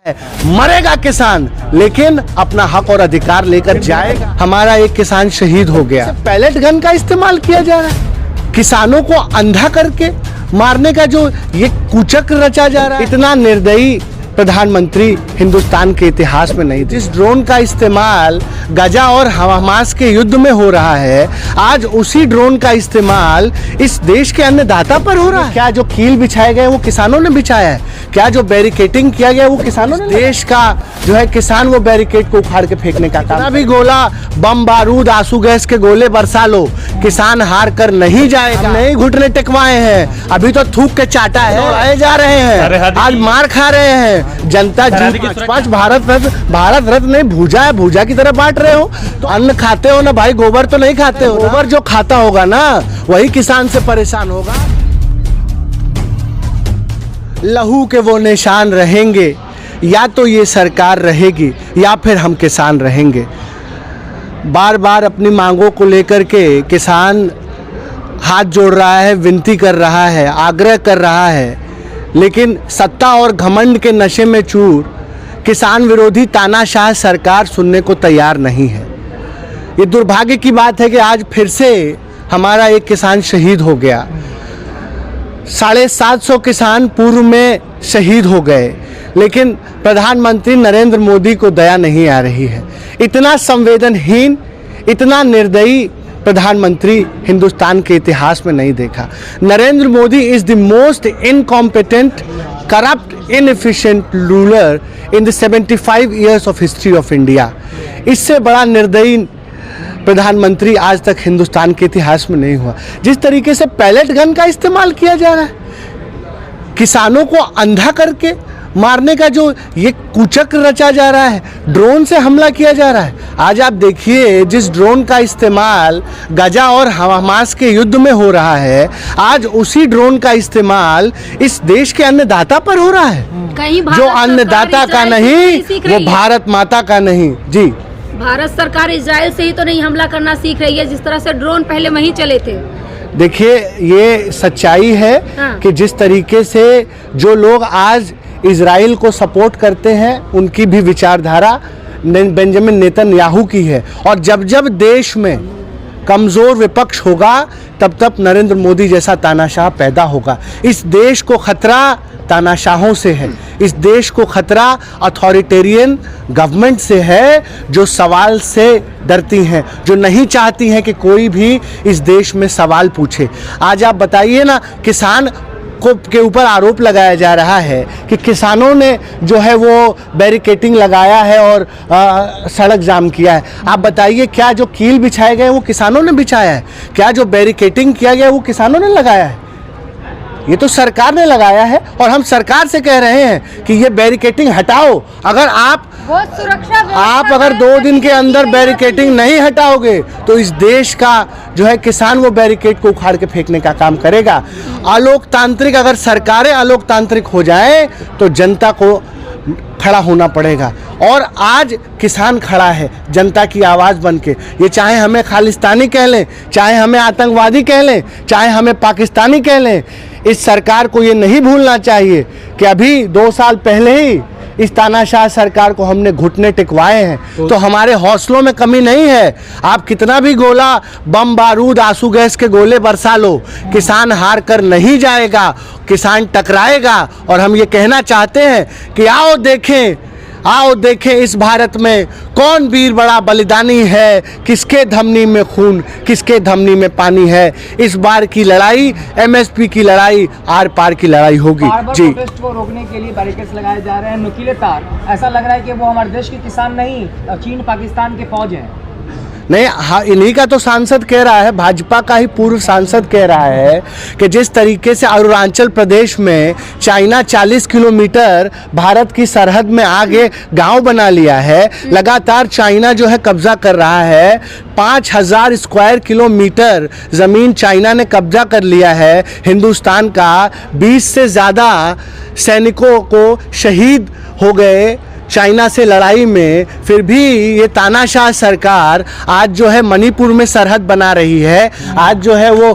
मरेगा किसान लेकिन अपना हक और अधिकार लेकर जाएगा। हमारा एक किसान शहीद हो गया। पैलेट गन का इस्तेमाल किया जा रहा है, किसानों को अंधा करके मारने का जो ये कुचक्र रचा जा रहा है, इतना निर्दयी प्रधानमंत्री हिंदुस्तान के इतिहास में नहीं। जिस ड्रोन का इस्तेमाल गजा और हमास के युद्ध में हो रहा है, आज उसी ड्रोन का इस्तेमाल इस देश के अन्नदाता पर हो रहा है। क्या जो कील बिछाए गए वो किसानों ने बिछाया है? क्या जो बैरिकेटिंग किया गया वो किसानों ने? देश का जो है किसान वो बैरिकेड को उखाड़ के फेंकने का काम। भी गोला, बम बारूद, आंसू गैस के गोले बरसा लो, किसान हार कर नहीं जाएगा। नहीं घुटने टेकवाए हैं, अभी तो थूक के चाटा है, आए जा रहे हैं, आज मार खा रहे हैं। जनता जीत 5 भारत रत्न नहीं, भूजा की तरह बांट रहे हो। तो अन्न खाते हो ना भाई, गोबर तो नहीं खाते हो। गोबर जो खाता होगा ना वही किसान से परेशान होगा। लहू के वो निशान रहेंगे, या तो ये सरकार रहेगी या फिर हम किसान रहेंगे। बार बार अपनी मांगों को लेकर के किसान हाथ जोड़ रहा है, विनती कर रहा है, आग्रह कर रहा है, लेकिन सत्ता और घमंड के नशे में चूर किसान विरोधी तानाशाह सरकार सुनने को तैयार नहीं है। ये दुर्भाग्य की बात है कि आज फिर से हमारा एक किसान शहीद हो गया। 750 किसान पूर्व में शहीद हो गए, लेकिन प्रधानमंत्री नरेंद्र मोदी को दया नहीं आ रही है। इतना संवेदनहीन, इतना निर्दयी प्रधानमंत्री हिंदुस्तान के इतिहास में नहीं देखा। Narendra Modi is the most incompetent, corrupt, inefficient ruler in the 75 years of history of India. इससे बड़ा निर्दयी प्रधानमंत्री आज तक हिंदुस्तान के इतिहास में नहीं हुआ। जिस तरीके से पैलेट गन का इस्तेमाल किया जा रहा है, किसानों को अंधा करके मारने का जो ये कुचक्र रचा जा रहा है, ड्रोन से हमला किया जा रहा है। आज आप देखिए, जिस ड्रोन का इस्तेमाल गजा और हमास के युद्ध में हो रहा है, आज उसी ड्रोन का इस्तेमाल इस देश के अन्नदाता पर हो रहा है। जो अन्नदाता का नहीं वो भारत माता का नहीं। जी, भारत सरकार इजराइल से ही तो नहीं हमला करना सीख रही है, जिस तरह से ड्रोन पहले वहीं चले थे। देखिए, ये सच्चाई है कि जिस तरीके से जो लोग आज इजराइल को सपोर्ट करते हैं, उनकी भी विचारधारा बेंजामिन नेतन्याहू की है। और जब जब देश में कमज़ोर विपक्ष होगा, तब तब नरेंद्र मोदी जैसा तानाशाह पैदा होगा। इस देश को खतरा तानाशाहों से है, इस देश को खतरा अथॉरिटेरियन गवर्नमेंट से है, जो सवाल से डरती हैं, जो नहीं चाहती हैं कि कोई भी इस देश में सवाल पूछे। आज आप बताइए ना, किसान के ऊपर आरोप लगाया जा रहा है कि किसानों ने जो है वो बैरिकेटिंग लगाया है और सड़क जाम किया है। आप बताइए, क्या जो कील बिछाए गए वो किसानों ने बिछाया है? क्या जो बैरिकेटिंग किया गया वो किसानों ने लगाया है? ये तो सरकार ने लगाया है, और हम सरकार से कह रहे हैं कि ये बैरिकेटिंग हटाओ। अगर आप अगर 2 दिन के अंदर बैरिकेटिंग नहीं हटाओगे तो इस देश का जो है किसान वो बैरिकेड को उखाड़ के फेंकने का काम करेगा। अलोकतांत्रिक, अगर सरकारें अलोकतांत्रिक हो जाएं तो जनता को खड़ा होना पड़ेगा। और आज किसान खड़ा है जनता की आवाज़ बन के। ये चाहे हमें खालिस्तानी कह लें, चाहे हमें आतंकवादी कह लें, चाहे हमें पाकिस्तानी कह लें, इस सरकार को ये नहीं भूलना चाहिए कि अभी 2 साल पहले ही इस तानाशाह सरकार को हमने घुटने टिकवाए हैं। तो हमारे हौसलों में कमी नहीं है। आप कितना भी गोला, बम बारूद, आंसू गैस के गोले बरसा लो, किसान हार कर नहीं जाएगा, किसान टकराएगा। और हम ये कहना चाहते हैं कि आओ देखें इस भारत में कौन वीर बड़ा बलिदानी है, किसके धमनी में खून, किसके धमनी में पानी है। इस बार की लड़ाई एमएसपी की लड़ाई, आर पार की लड़ाई होगी। जी, प्रोटेस्ट को रोकने के लिए बैरिकेड्स लगाए जा रहे हैं, नुकीले तार। ऐसा लग रहा है कि वो हमारे देश के किसान नहीं, चीन पाकिस्तान के फौज हैं। नहीं, हाँ, इन्हीं का तो सांसद कह रहा है, भाजपा का ही पूर्व सांसद कह रहा है कि जिस तरीके से अरुणाचल प्रदेश में चाइना 40 किलोमीटर भारत की सरहद में आगे गांव बना लिया है, लगातार चाइना जो है कब्जा कर रहा है। 5000 स्क्वायर किलोमीटर ज़मीन चाइना ने कब्जा कर लिया है। हिंदुस्तान का 20 से ज़्यादा सैनिकों को शहीद हो गए चाइना से लड़ाई में, फिर भी ये तानाशाह सरकार आज जो है मणिपुर में सरहद बना रही है, आज जो है वो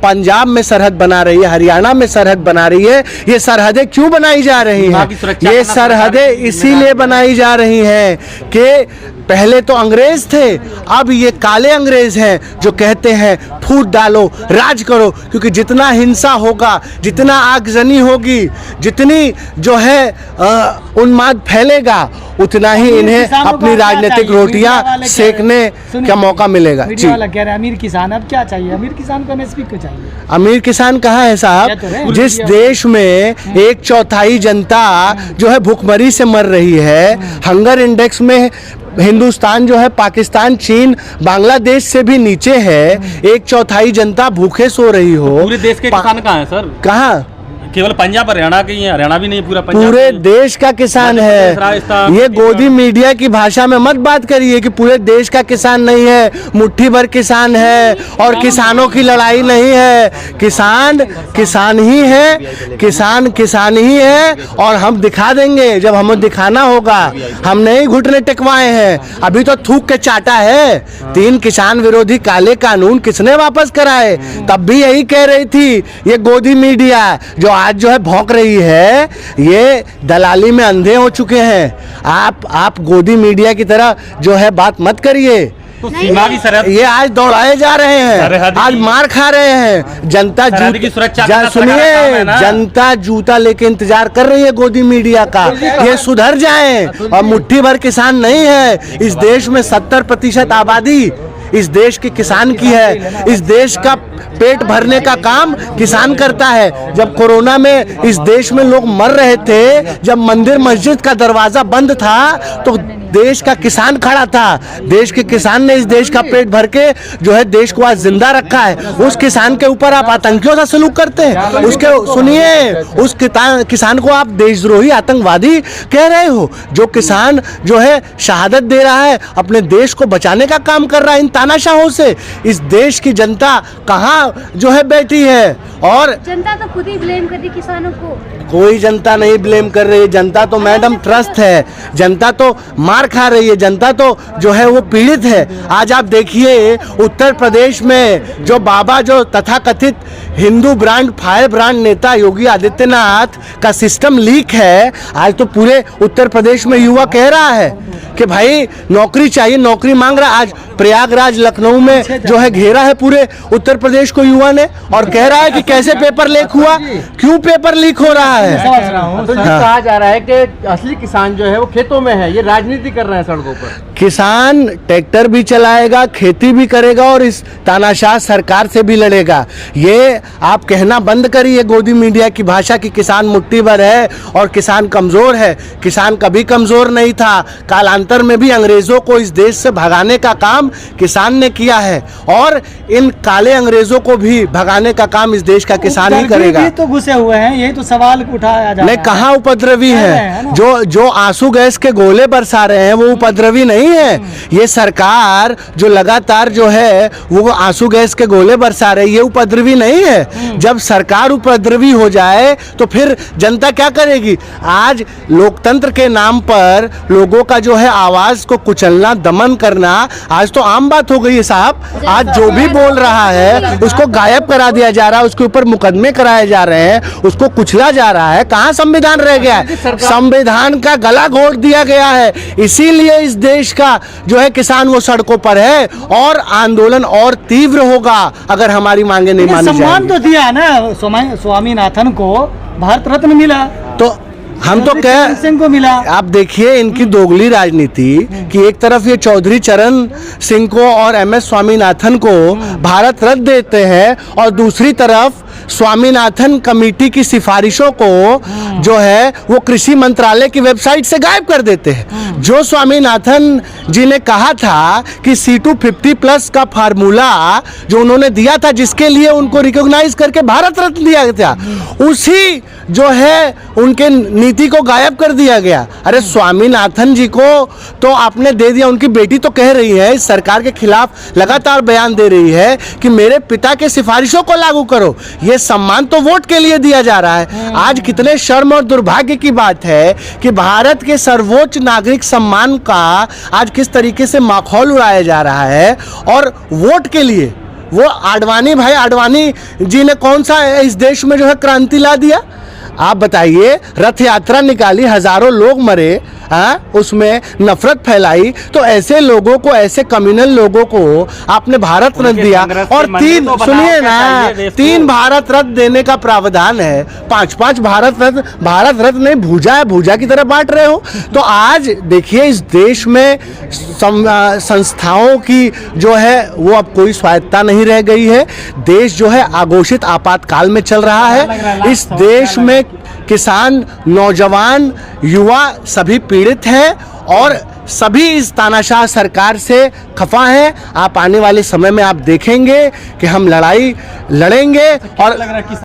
पंजाब में सरहद बना रही है, हरियाणा में सरहद बना रही है। ये सरहदें क्यों बनाई जा रही हैं? ये सरहदें इसीलिए बनाई जा रही हैं कि पहले तो अंग्रेज थे, अब ये काले अंग्रेज हैं जो कहते हैं फूट डालो, राज करो, क्योंकि जितना हिंसा होगा, जितना आगजनी होगी, जितनी जो है उन्माद फैलेगा, उतना ही इन्हें अपनी राजनीतिक रोटियां सेकने का मौका मिलेगा। जी, कह रहे हैं अमीर किसान, अब क्या चाहिए? अमीर किसान को एमएसपी क्यों चाहिए? अमीर किसान कहाँ है साहब? जिस देश में 1/4 जनता जो है भूखमरी से मर रही है, हंगर इंडेक्स में हिंदुस्तान जो है पाकिस्तान, चीन, बांग्लादेश से भी नीचे है, 1/4 जनता भूखे सो रही हो। पूरे देश के किसान कहाँ है सर? कहाँ? केवल पंजाब हरियाणा के ही है, हरियाणा भी नहीं, पूरा पंजाब पूरे देश का किसान है। राजस्थान, ये गोदी मीडिया की भाषा में मत बात करिए कि पूरे देश का किसान नहीं है, मुट्ठी भर किसान है और किसानों की लड़ाई नहीं है। किसान किसान ही है, किसान किसान ही है, और हम दिखा देंगे जब हमें दिखाना होगा। हम नहीं घुटने टिकवाए हैं, अभी तो थूक के चाटा है। 3 किसान विरोधी काले कानून किसने वापस कराए? तब भी यही कह रही थी ये गोदी मीडिया जो आज जो है भौंक रही है, ये दलाली में अंधे हो चुके हैं। आप गोदी मीडिया की तरह जो है बात मत करिए। तो सीमा की सरहद, ये आज दौड़ाए जा रहे हैं, आज मार खा रहे हैं। जनता की सुरक्षा, सुनिए, जनता जूता लेके इंतजार कर रही है गोदी मीडिया का। ये सुधर जाएं, और मुट्ठी भर किसान नहीं है। इस देश में 70% आबादी इस देश के किसान की है। इस देश का पेट भरने का काम किसान करता है। जब कोरोना में इस देश में लोग मर रहे थे, जब मंदिर मस्जिद का दरवाजा बंद था, तो देश का किसान खड़ा था। देश के किसान ने इस देश का पेट भर के जो है देश को आज जिंदा रखा है। उस किसान के ऊपर आप आतंकियों सा सलूक करते हैं। उसके सुनिए, उस किसान को आप देशद्रोही आतंकवादी कह रहे हो। जो किसान जो है शहादत दे रहा है, अपने देश को बचाने का काम कर रहा है इन तानाशाहों से। इस देश की जनता कहाँ जो है बैठी है? और जनता तो खुद ही ब्लेम कर रही किसानों को। कोई जनता नहीं ब्लेम कर रही है। जनता तो मैडम त्रस्त है, जनता तो मार खा रही है, जनता तो जो है वो पीड़ित है। आज आप देखिए उत्तर प्रदेश में जो बाबा, जो तथाकथित हिंदू ब्रांड, फायर ब्रांड नेता योगी आदित्यनाथ का सिस्टम लीक है। आज तो पूरे उत्तर प्रदेश में युवा कह रहा है कि भाई नौकरी चाहिए, नौकरी मांग रहा है। आज प्रयागराज, लखनऊ में जो है घेरा है पूरे उत्तर प्रदेश को युवा ने, और कह रहा है कि कैसे पेपर लीक हुआ, क्यों पेपर लीक हो रहा है। तो कहा जा रहा है कि असली किसान जो है वो खेतों में है, ये राजनीति कर रहे हैं सड़कों पर। किसान ट्रैक्टर भी चलाएगा, खेती भी करेगा, और इस तानाशाह सरकार से भी लड़ेगा। ये आप कहना बंद करिए गोदी मीडिया की भाषा की किसान मुट्ठी भर है और किसान कमजोर है। किसान कभी कमजोर नहीं था। कालांतर में भी अंग्रेजों को इस देश से भगाने का काम किसान ने किया है, और इन काले अंग्रेजों को भी भगाने का काम इस देश का किसान ही करेगा। तो घुसे हुए हैं, यही तो सवाल उठाया जा रहा है। नहीं, कहाँ उपद्रवी है? जो आंसू गैस के गोले बरसा रहे हैं वो उपद्रवी नहीं है। ये सरकार जो लगातार जो है वो आंसू गैस के गोले बरसा रही है, ये उपद्रवी नहीं है। जब सरकार उपद्रवी हो जाए तो फिर जनता क्या करेगी? आज लोकतंत्र के नाम पर लोगों का जो है आवाज को कुचलना, दमन करना आज तो आम बात हो गई है साहब। आज जो भी बोल रहा है उसको गायब करा दिया जा रहा है, उसके ऊपर मुकदमे कराए जा रहे हैं, उसको कुचला जा रहा है। कहाँ संविधान रह गया है? संविधान का गला घोट दिया गया है। इसीलिए इस देश का जो है किसान वो सड़कों पर है, और आंदोलन और तीव्र होगा अगर हमारी मांगे नहीं मानी जाएंगी। सम्मान तो दिया ना स्वामीनाथन को, भारत रत्न मिला, तो हम तो कह सिंह को मिला। आप देखिए इनकी दोगली राजनीति कि एक तरफ ये चौधरी चरण सिंह को और MS स्वामीनाथन को भारत रत्न देते हैं, और दूसरी तरफ स्वामीनाथन कमेटी की सिफारिशों को जो है वो कृषि मंत्रालय की वेबसाइट से गायब कर देते हैं। जो स्वामीनाथन जी ने कहा था कि C250+ का फार्मूला जो उन्होंने दिया था, जिसके लिए उनको रिकॉग्नाइज करके भारत रत्न दिया गया था, उसी जो है उनके नीति को गायब कर दिया गया। अरे स्वामीनाथन जी को तो आपने दे दिया। उनकी बेटी तो कह रही है, इस सरकार के खिलाफ लगातार बयान दे रही है कि मेरे पिता के सिफारिशों को लागू करो। ये ये सम्मान तो वोट के लिए दिया जा रहा है। आज कितने शर्म और दुर्भाग्य की बात है कि भारत के सर्वोच्च नागरिक सम्मान का आज किस तरीके से माखौल उड़ाया जा रहा है, और वोट के लिए वो आडवाणी भाई, आडवाणी जी ने कौन सा इस देश में जो है क्रांति ला दिया? आप बताइए, रथ यात्रा निकाली, हजारों लोग मरे, उसमें नफरत फैलाई, तो ऐसे लोगों को, ऐसे कम्युनल लोगों को आपने भारत रत्न दिया, और तीन, सुनिए ना, 3 भारत रत्न देने का प्रावधान है, 5-5 भारत रत्न नहीं, भूजा है, भूजा की तरह बांट रहे हो। तो आज देखिए इस देश में संस्थाओं की जो है वो अब कोई स्वायत्ता नहीं रह गई है। देश जो है आघोषित आपातकाल में चल रहा है। इस देश में किसान, नौजवान, युवा सभी पीड़ित हैं और सभी इस तानाशाह सरकार से खफा हैं। आप आने वाले समय में आप देखेंगे कि हम लड़ाई लड़ेंगे और